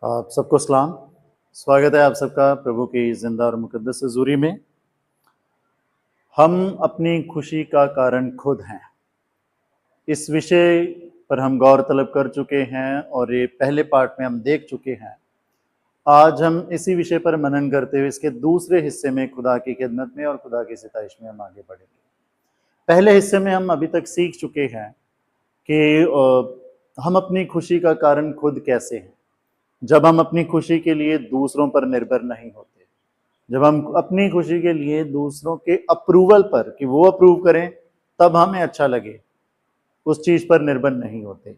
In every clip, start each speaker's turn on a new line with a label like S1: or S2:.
S1: आप सबको सलाम। स्वागत है आप सबका प्रभु की जिंदा और मुकद्दस हजूरी में। हम अपनी खुशी का कारण खुद हैं। इस विषय पर हम गौर तलब कर चुके हैं और ये पहले पार्ट में हम देख चुके हैं। आज हम इसी विषय पर मनन करते हुए इसके दूसरे हिस्से में खुदा की खिदमत में और खुदा की सिताइश में हम आगे बढ़ेंगे। पहले हिस्से में हम अभी तक सीख चुके हैं कि हम अपनी खुशी का कारण खुद कैसे हैं। जब हम अपनी खुशी के लिए दूसरों पर निर्भर नहीं होते, जब हम अपनी खुशी के लिए दूसरों के अप्रूवल पर कि वो अप्रूव करें तब हमें अच्छा लगे, उस चीज़ पर निर्भर नहीं होते।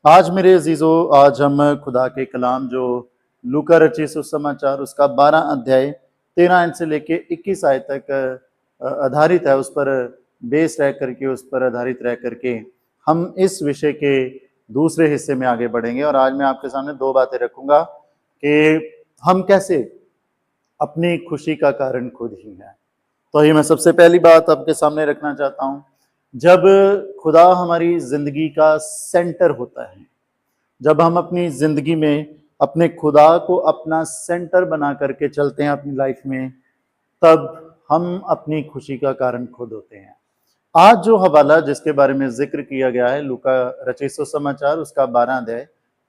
S1: आज मेरे अजीज़ों, आज हम खुदा के कलाम जो लूका रचित सुसमाचार उसका 12 अध्याय 13 आयत से लेके 21 आयत तक आधारित है, उस पर बेस रह करके, उस पर आधारित रह करके हम इस विषय के दूसरे हिस्से में आगे बढ़ेंगे। और आज मैं आपके सामने दो बातें रखूंगा कि हम कैसे अपनी खुशी का कारण खुद ही हैं। तो ये मैं सबसे पहली बात आपके सामने रखना चाहता हूं। जब खुदा हमारी जिंदगी का सेंटर होता है, जब हम अपनी जिंदगी में अपने खुदा को अपना सेंटर बना करके चलते हैं अपनी लाइफ में, तब हम अपनी खुशी का कारण खुद होते हैं। आज जो हवाला जिसके बारे में जिक्र किया गया है लूका रचित सुसमाचार उसका 12 अध्याय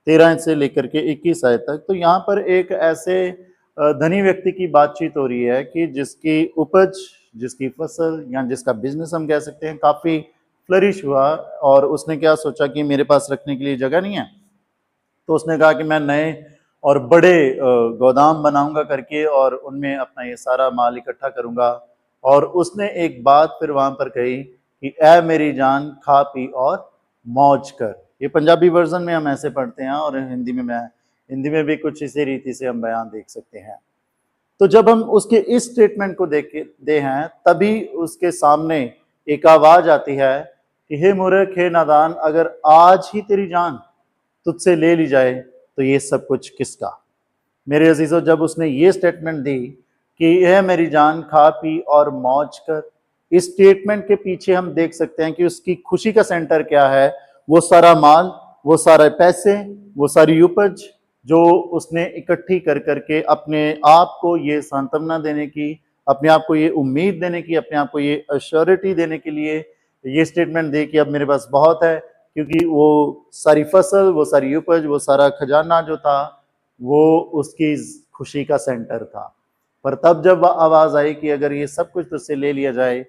S1: 13 से लेकर के 21 आयत तक, तो यहाँ पर एक ऐसे धनी व्यक्ति की बातचीत हो रही है कि जिसकी उपज, जिसकी फसल या जिसका बिजनेस हम कह सकते हैं काफी फ्लरिश हुआ, और उसने क्या सोचा कि मेरे पास रखने के लिए जगह नहीं है, तो उसने कहा कि मैं नए और बड़े गोदाम बनाऊंगा करके और उनमें अपना ये सारा माल इकट्ठा करूंगा। और उसने एक बात फिर वहां पर कही कि ऐ मेरी जान खा पी और मौज कर। ये पंजाबी वर्जन में हम ऐसे पढ़ते हैं और हिंदी में भी कुछ इसी रीति से हम बयान देख सकते हैं। तो जब हम उसके इस स्टेटमेंट को देखते हैं तभी उसके सामने एक आवाज आती है कि हे मूर्ख, हे नादान, अगर आज ही तेरी जान तुझसे ले ली जाए तो ये सब कुछ किसका। मेरे अजीजों, जब उसने ये स्टेटमेंट दी कि यह मेरी जान खा पी और मौज कर, इस स्टेटमेंट के पीछे हम देख सकते हैं कि उसकी खुशी का सेंटर क्या है। वो सारा माल, वो सारे पैसे, वो सारी उपज जो उसने इकट्ठी कर करके अपने आप को ये सांत्वना देने की, अपने आप को ये उम्मीद देने की, अपने आप को ये अश्योरिटी देने के लिए ये स्टेटमेंट दे कि अब मेरे पास बहुत है, क्योंकि वो सारी फसल, वो सारी उपज, वो सारा खजाना जो था वो उसकी खुशी का सेंटर था। पर तब जब आवाज आई कि अगर ये सब कुछ तुझसे ले लिया जाए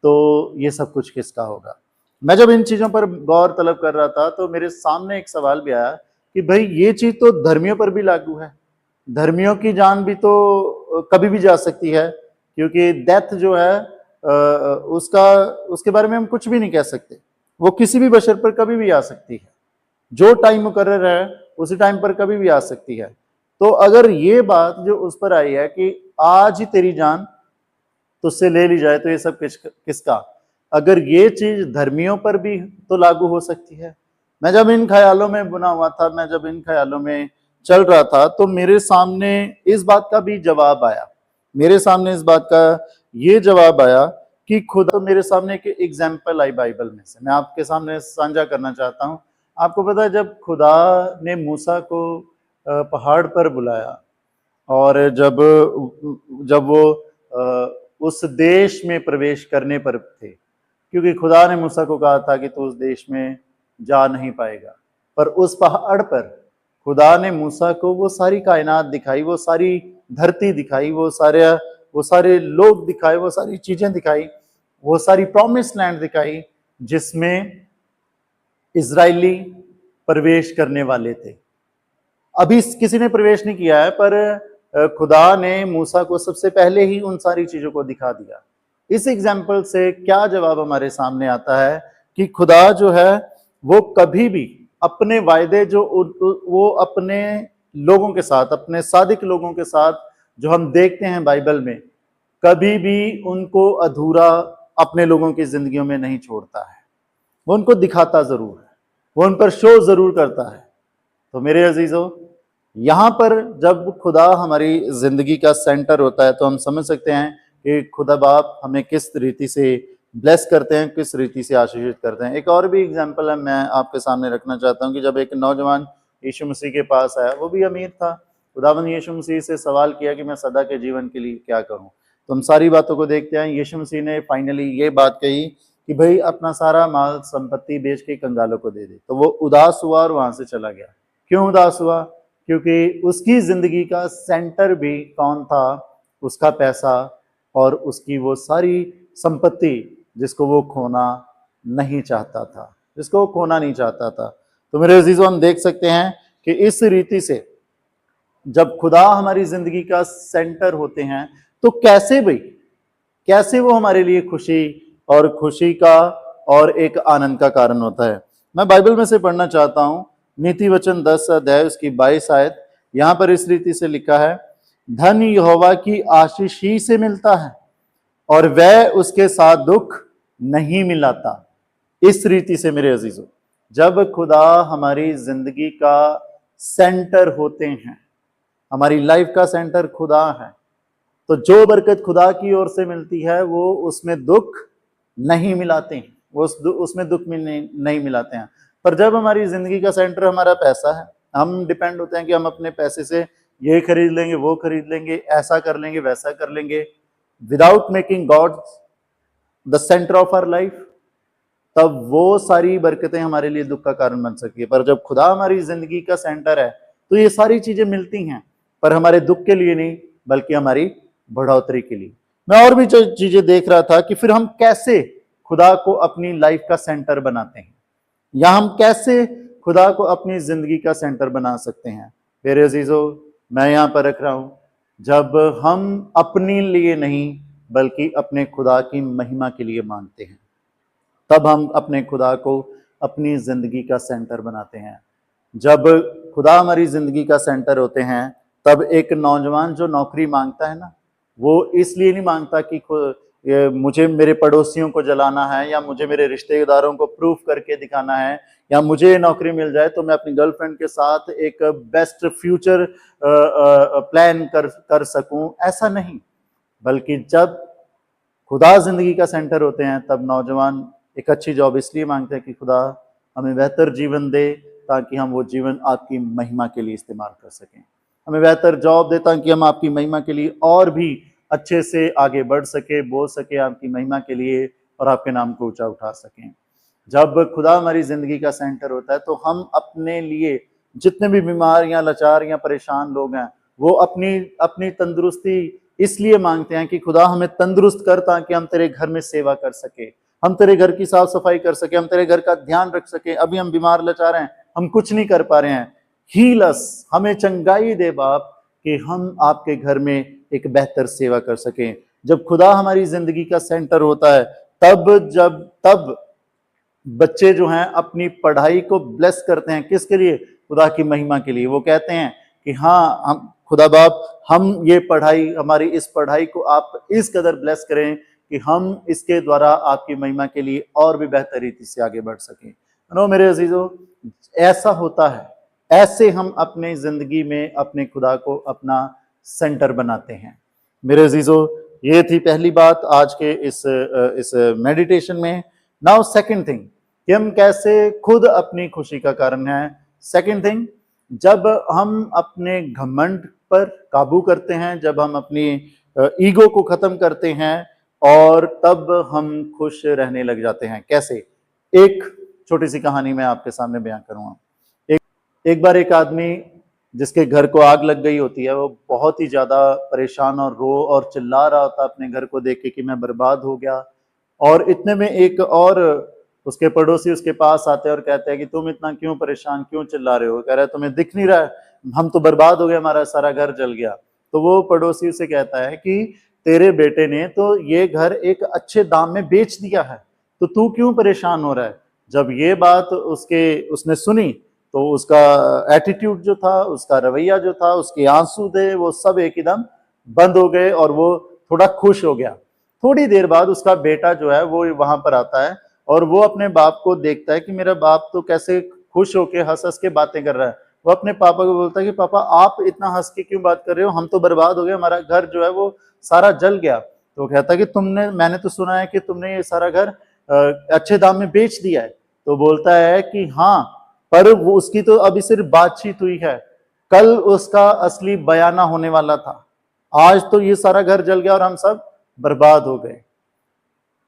S1: तो ये सब कुछ किसका होगा। मैं जब इन चीजों पर गौर तलब कर रहा था तो मेरे सामने एक सवाल भी आया कि भाई ये चीज तो धर्मियों पर भी लागू है। धर्मियों की जान भी तो कभी भी जा सकती है, क्योंकि डेथ जो है उसका उसके बारे में हम कुछ भी नहीं कह सकते। वो किसी भी बशर पर कभी भी आ सकती है, जो टाइम मुकर्रर है उसी टाइम पर कभी भी आ सकती है। तो अगर ये बात जो उस पर आई है कि आज ही तेरी जान तुझसे ले ली जाए तो ये सब किसका, अगर ये चीज धर्मियों पर भी तो लागू हो सकती है। मैं जब इन ख्यालों में बुना हुआ था, मैं जब इन ख्यालों में चल रहा था, तो मेरे सामने इस बात का भी जवाब आया। मेरे सामने इस बात का ये जवाब आया कि खुदा, तो मेरे सामने एक एग्जाम्पल आई बाइबल में से, मैं आपके सामने साझा करना चाहता हूँ। आपको पता है जब खुदा ने मूसा को पहाड़ पर बुलाया और जब जब वो उस देश में प्रवेश करने पर थे, क्योंकि खुदा ने मूसा को कहा था कि तू उस देश में जा नहीं पाएगा, पर उस पहाड़ पर खुदा ने मूसा को वो सारी कायनात दिखाई, वो सारी धरती दिखाई, वो सारे लोग दिखाए, वो सारी चीजें दिखाई, वो सारी प्रॉमिस लैंड दिखाई जिसमें इजरायली प्रवेश करने वाले थे। अभी किसी ने प्रवेश नहीं किया है, पर खुदा ने मूसा को सबसे पहले ही उन सारी चीजों को दिखा दिया। इस एग्जाम्पल से क्या जवाब हमारे सामने आता है कि खुदा जो है वो कभी भी अपने वायदे जो वो अपने लोगों के साथ, अपने सादिक लोगों के साथ जो हम देखते हैं बाइबल में, कभी भी उनको अधूरा अपने लोगों की जिंदगियों में नहीं छोड़ता है। वो उनको दिखाता जरूर है, वो उन पर शो जरूर करता है। तो मेरे अजीजों, यहाँ पर जब खुदा हमारी जिंदगी का सेंटर होता है तो हम समझ सकते हैं कि खुदा बाप हमें किस रीति से ब्लेस करते हैं, किस रीति से आशीषित करते हैं। एक और भी एग्जाम्पल है मैं आपके सामने रखना चाहता हूँ कि जब एक नौजवान यीशु मसीह के पास आया, वो भी अमीर था। खुदावंद यीशु मसीह से सवाल किया कि मैं सदा के जीवन के लिए क्या करूं। तो हम सारी बातों को देखते हैं। यीशु मसीह ने फाइनली ये बात कही कि भाई अपना सारा माल संपत्ति बेच के कंगालों को दे दे। तो वो उदास हुआ और वहां से चला गया। क्यों उदास हुआ? क्योंकि उसकी जिंदगी का सेंटर भी कौन था? उसका पैसा और उसकी वो सारी संपत्ति जिसको वो खोना नहीं चाहता था, जिसको वो खोना नहीं चाहता था। तो मेरे अजीजों, हम देख सकते हैं कि इस रीति से जब खुदा हमारी जिंदगी का सेंटर होते हैं तो कैसे वो हमारे लिए खुशी का और एक आनंद का कारण होता है। मैं बाइबल में से पढ़ना चाहता हूं, नीति वचन 10 अध्याय उसकी 22 आयत। यहां पर इस रीति से लिखा है, धन यहोवा की आशीष ही से मिलता है और वह उसके साथ दुख नहीं मिलाता। इस रीति से मेरे अजीजों, जब खुदा हमारी जिंदगी का सेंटर होते हैं, हमारी लाइफ का सेंटर खुदा है, तो जो बरकत खुदा की ओर से मिलती है वो उसमें दुख नहीं मिलाते हैं, वो उसमें दुख नहीं मिलाते हैं। पर जब हमारी जिंदगी का सेंटर हमारा पैसा है, हम डिपेंड होते हैं कि हम अपने पैसे से ये खरीद लेंगे, वो खरीद लेंगे, ऐसा कर लेंगे, वैसा कर लेंगे, without making God the centre of our life, तब वो सारी बरकतें हमारे लिए दुख का कारण बन सकती है। पर जब खुदा हमारी जिंदगी का सेंटर है तो ये सारी चीजें मिलती हैं, पर हमारे दुख के लिए नहीं बल्कि हमारी बढ़ोतरी के लिए। मैं और भी चीजें देख रहा था कि फिर हम कैसे खुदा को अपनी लाइफ का सेंटर बनाते हैं, या हम कैसे खुदा को अपनी जिंदगी का सेंटर बना सकते हैं। मेरे अजीजों, मैं यहाँ पर रख रहा हूं, जब हम अपने लिए नहीं बल्कि अपने खुदा की महिमा के लिए मांगते हैं, तब हम अपने खुदा को अपनी जिंदगी का सेंटर बनाते हैं। जब खुदा हमारी जिंदगी का सेंटर होते हैं, तब एक नौजवान जो नौकरी मांगता है ना, वो इसलिए नहीं मांगता कि मुझे मेरे पड़ोसियों को जलाना है, या मुझे मेरे रिश्तेदारों को प्रूफ करके दिखाना है, या मुझे ये नौकरी मिल जाए तो मैं अपनी गर्लफ्रेंड के साथ एक बेस्ट फ्यूचर प्लान कर सकूं। ऐसा नहीं, बल्कि जब खुदा जिंदगी का सेंटर होते हैं तब नौजवान एक अच्छी जॉब इसलिए मांगते हैं कि खुदा हमें बेहतर जीवन दे ताकि हम वो जीवन आपकी महिमा के लिए इस्तेमाल कर सकें। हमें बेहतर जॉब दे ताकि हम आपकी महिमा के लिए और भी अच्छे से आगे बढ़ सके, बोल सके आपकी महिमा के लिए, और आपके नाम को ऊंचा उठा सकें। जब खुदा हमारी जिंदगी का सेंटर होता है तो हम अपने लिए जितने भी बीमार या लाचार या परेशान लोग हैं, वो अपनी तंदुरुस्ती इसलिए मांगते हैं कि खुदा हमें तंदुरुस्त कर ताकि हम तेरे घर में सेवा कर सके, हम तेरे घर की साफ सफाई कर सके, हम तेरे घर का ध्यान रख सके। अभी हम बीमार लाचार हैं, हम कुछ नहीं कर पा रहे हैं, हील अस, हमें चंगाई दे बाप कि हम आपके घर में एक बेहतर सेवा कर सकें। जब खुदा हमारी जिंदगी का सेंटर होता है तब बच्चे जो हैं अपनी पढ़ाई को ब्लेस करते हैं। किसके लिए? खुदा की महिमा के लिए। वो कहते हैं कि हाँ, हम खुदा बाप, हम ये पढ़ाई, हमारी इस पढ़ाई को आप इस कदर ब्लेस करें कि हम इसके द्वारा आपकी महिमा के लिए और भी बेहतर रीति से आगे बढ़ सकें। नो मेरे अजीजों, ऐसा होता है, ऐसे हम अपने जिंदगी में अपने खुदा को अपना सेंटर बनाते हैं। मेरे अजीजों, ये थी पहली बात आज के इस मेडिटेशन में। नाउ सेकंड थिंग, कि हम कैसे खुद अपनी खुशी का कारण है। सेकंड थिंग, जब हम अपने घमंड पर काबू करते हैं, जब हम अपनी ईगो को खत्म करते हैं, और तब हम खुश रहने लग जाते हैं। कैसे? एक छोटी सी कहानी मैं आपके सामने बयां करूंगा। एक बार एक आदमी जिसके घर को आग लग गई होती है, वो बहुत ही ज्यादा परेशान और रो और चिल्ला रहा होता अपने घर को देख के कि मैं बर्बाद हो गया। और इतने में एक और उसके पड़ोसी उसके पास आते हैं और कहते हैं कि तुम इतना क्यों परेशान, क्यों चिल्ला रहे हो? कह रहा है तुम्हें दिख नहीं रहा है, हम तो बर्बाद हो गए, हमारा सारा घर जल गया। तो वो पड़ोसी उसे कहता है कि तेरे बेटे ने तो ये घर एक अच्छे दाम में बेच दिया है, तो तू क्यों परेशान हो रहा है? जब ये बात उसने सुनी तो उसका एटीट्यूड जो था, उसका रवैया जो था, उसके आंसू थे, वो सब एकदम बंद हो गए और वो थोड़ा खुश हो गया। थोड़ी देर बाद उसका बेटा जो है वो वहां पर आता है और वो अपने बाप को देखता है कि मेरा बाप तो कैसे खुश होके हंस हंस के बातें कर रहा है। वो अपने पापा को बोलता है कि पापा आप इतना हंस के क्यों बात कर रहे हो, हम तो बर्बाद हो गए, हमारा घर जो है वो सारा जल गया। तो वो कहता है कि मैंने तो सुना है कि तुमने ये सारा घर अच्छे दाम में बेच दिया है। तो बोलता है कि हाँ, पर वो उसकी तो अभी सिर्फ बातचीत हुई है, कल उसका असली बयाना होने वाला था। आज तो ये सारा घर जल गया और हम सब बर्बाद हो गए।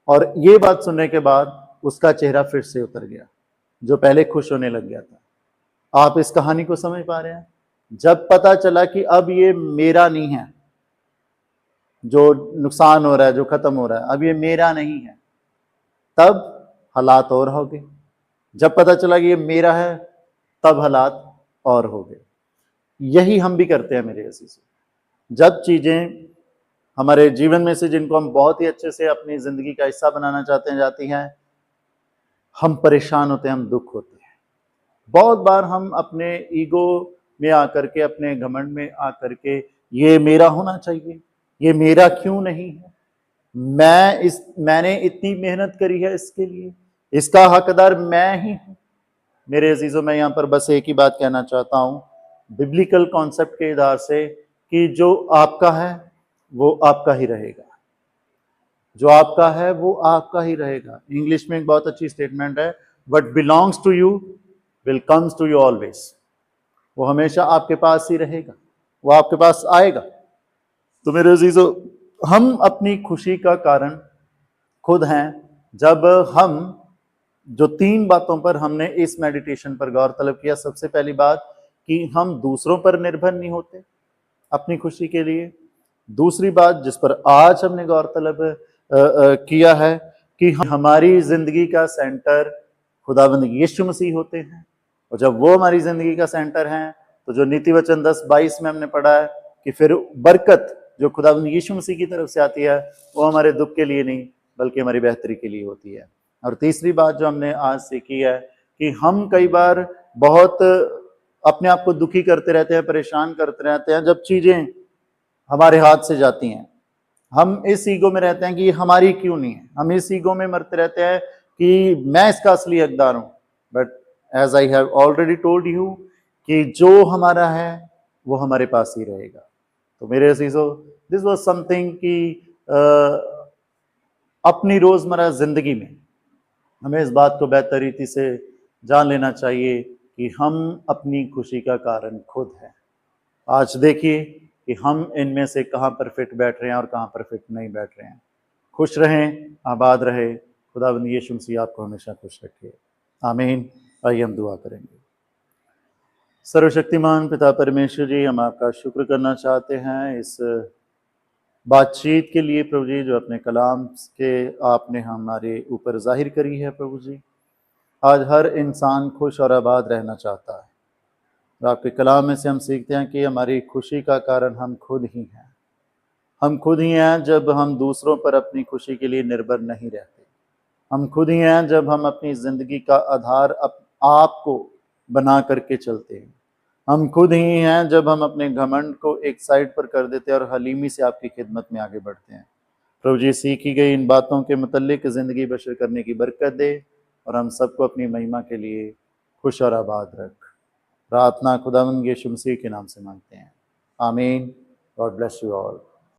S1: और ये बात सुनने के बाद उसका चेहरा फिर से उतर गया, जो पहले खुश होने लग गया था। आप इस कहानी को समझ पा रहे हैं? जब पता चला कि अब ये मेरा नहीं है, जो नुकसान हो रहा है, जो खत्म हो रहा है, अब ये मेरा नहीं है, तब हालात और हो गए। जब पता चला कि ये मेरा है, तब हालात और हो गए। यही हम भी करते हैं मेरे अजीजों। जब चीजें हमारे जीवन में से, जिनको हम बहुत ही अच्छे से अपनी जिंदगी का हिस्सा बनाना चाहते हैं, जाती हैं, हम परेशान होते हैं, हम दुख होते हैं। बहुत बार हम अपने ईगो में आकर के, अपने घमंड में आकर के, ये मेरा होना चाहिए, ये मेरा क्यों नहीं है, मैंने इतनी मेहनत करी है इसके लिए, इसका हकदार मैं ही हूं। मेरे अजीजों, मैं यहां पर बस एक ही बात कहना चाहता हूं, बिब्लिकल कॉन्सेप्ट के आधार से, कि जो आपका है वो आपका ही रहेगा, जो आपका है वो आपका ही रहेगा। इंग्लिश में एक बहुत अच्छी स्टेटमेंट है, what belongs to you will comes to you always. वो हमेशा आपके पास ही रहेगा, वो आपके पास आएगा। तो मेरे अजीजों, हम अपनी खुशी का कारण खुद हैं। जब हम जो 3 बातों पर हमने इस मेडिटेशन पर गौर तलब किया, सबसे पहली बात कि हम दूसरों पर निर्भर नहीं होते अपनी खुशी के लिए। दूसरी बात जिस पर आज हमने गौर तलब किया है कि हमारी जिंदगी का सेंटर खुदावंद यीशु मसीह होते हैं, और जब वो हमारी जिंदगी का सेंटर हैं, तो जो नीति वचन 10:22 में हमने पढ़ा है कि फिर बरकत जो खुदावंद यीशु मसीह की तरफ से आती है, वो हमारे दुख के लिए नहीं बल्कि हमारी बेहतरी के लिए होती है। और तीसरी बात जो हमने आज सीखी है कि हम कई बार बहुत अपने आप को दुखी करते रहते हैं, परेशान करते रहते हैं जब चीजें हमारे हाथ से जाती हैं। हम इस ईगो में रहते हैं कि हमारी क्यों नहीं है, हम इस ईगो में मरते रहते हैं कि मैं इसका असली हकदार हूं। But as I have already told you कि जो हमारा है वो हमारे पास ही रहेगा। तो मेरे अजीजों, दिस वाज समथिंग कि अपनी रोजमर्रा जिंदगी में हमें इस बात को बेहतर रीति से जान लेना चाहिए कि हम अपनी खुशी का कारण खुद हैं। आज देखिए कि हम इनमें से कहाँ पर फिट बैठ रहे हैं और कहाँ पर फिट नहीं बैठ रहे हैं। खुश रहें, आबाद रहे। खुदावंद यीशु मसीह आपको हमेशा खुश रखे। आमीन। आइए हम दुआ करेंगे। सर्वशक्तिमान पिता परमेश्वर जी, हम आपका शुक्र करना चाहते हैं इस बातचीत के लिए प्रभु जी, जो अपने कलाम के आपने हमारे ऊपर जाहिर करी है प्रभु जी। आज हर इंसान खुश और आबाद रहना चाहता है, और आपके कलाम में से हम सीखते हैं कि हमारी खुशी का कारण हम खुद ही हैं। हम खुद ही हैं जब हम दूसरों पर अपनी खुशी के लिए निर्भर नहीं रहते। हम खुद ही हैं जब हम अपनी ज़िंदगी का आधार आप को बना करके चलते हैं। हम खुद ही हैं जब हम अपने घमंड को एक साइड पर कर देते हैं और हलीमी से आपकी खिदमत में आगे बढ़ते हैं। प्रभु जी, सीखी गई इन बातों के मुतल्लिक ज़िंदगी बशर करने की बरकत दे, और हम सबको अपनी महिमा के लिए खुश और आबाद रख। प्रार्थना खुदावंद यीशु मसीह के नाम से मांगते हैं, आमीन। God bless you all.